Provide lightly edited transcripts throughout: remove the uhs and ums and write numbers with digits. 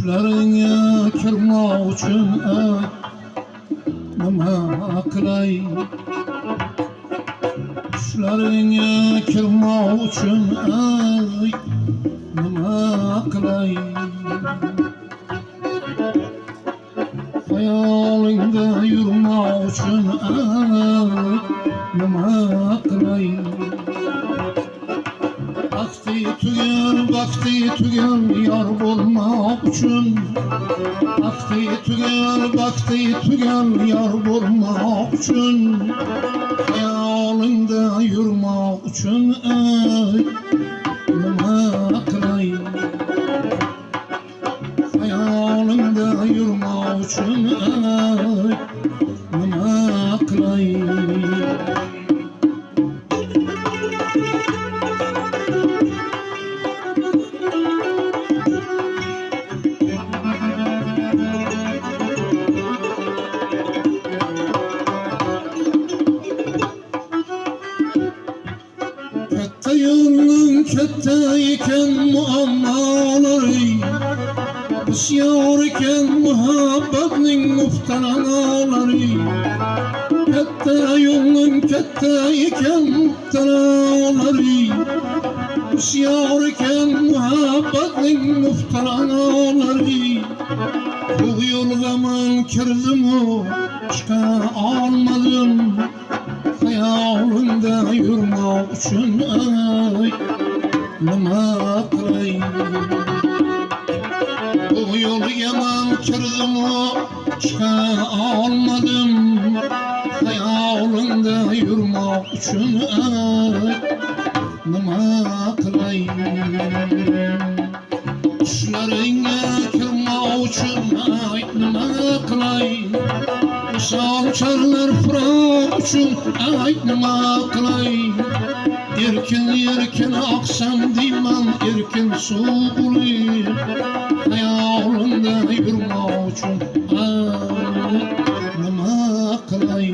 Düşlerini kırma üçün nima qilay? Düşlerini kırma üçün nima qilay? Hayalingda yurma üçün nima qilay? Vakti tügel yar bulmak üçün Vakti tügel yar bulmak üçün Hayalinde yurmak üçün nima qilay? Hayalinde yurmak üçün nima qilay? Katta iken muammaları, Bisyor iken muhabbetning muftalaları. Katta yolun katta iken muftalaları, Bisyor iken muhabbetning muftalaları. Bu yolga men kirdimu, chiqa olmadim. Hayalinde yurmak üçün nima qilay? Bu yo'lga men kirdimu, chiqa olmadim. Hayalinde yurmak üçün nima qilay? Düşlerini kırma üçün nima qilay? Misal çarlar fırak üçün nima qilay? Erkin aksam deyman erkin su bulayım. Hayalinde yurmak üçün nima qilay?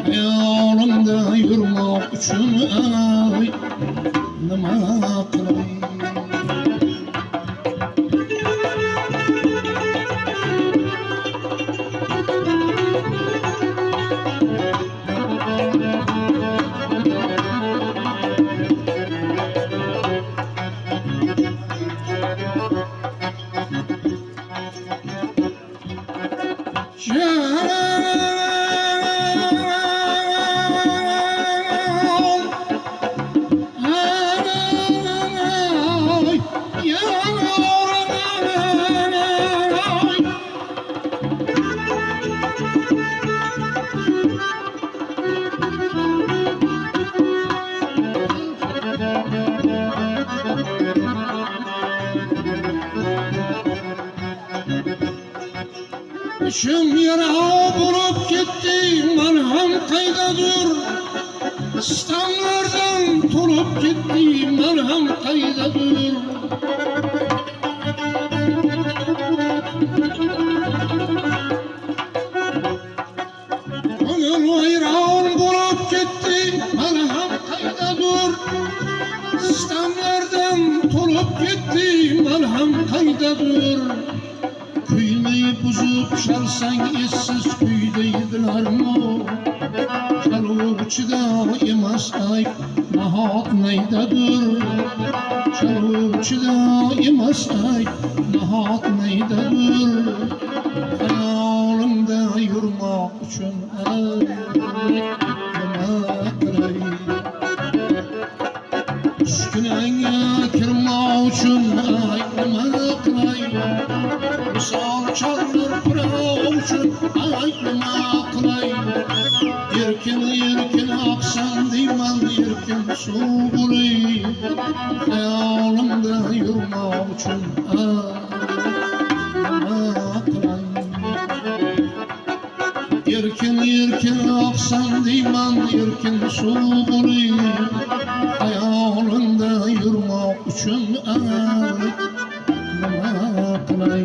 Hayalinde yurmak üçün nima qilay? Başım yara bulup gitti, merhem kaydadır. İstanlardan tolup gitti, merhem kaydadır. Gönül hayran bulup gitti, merhem kaydadır. İstanlardan tolup gitti, merhem kaydadır. Kıymayı buzup çalsan eşsiz küydeydiler mi? Çaluvçıda emas ay nahat neydedir? Çaluvçıda emas ay nahat neydedir? Hayalimde yurmak üçün nima qilay? Düşkünenge kirmak üçün nima qilay? Misal çalır pırav üçün nima qilay? Erkin aksan deyman erkin su bulayım. Hayalimde yurmak üçün nima qilay? Erkin aksan deyman erkin su bulayım. Hayalimde yurmak üçün nima qilay?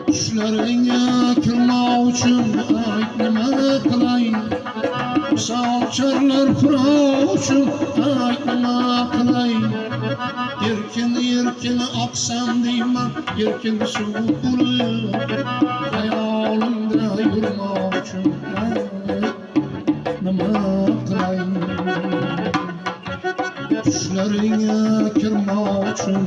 Düşlerini kırma üçün nima qilay? Misal çarlar fıra üçün nima qilay? Erkin erkin aksam deyman, erkin suv bulup hayolimda yurmoq uchun nima qilayin? Tushlaringga kirmoq uchun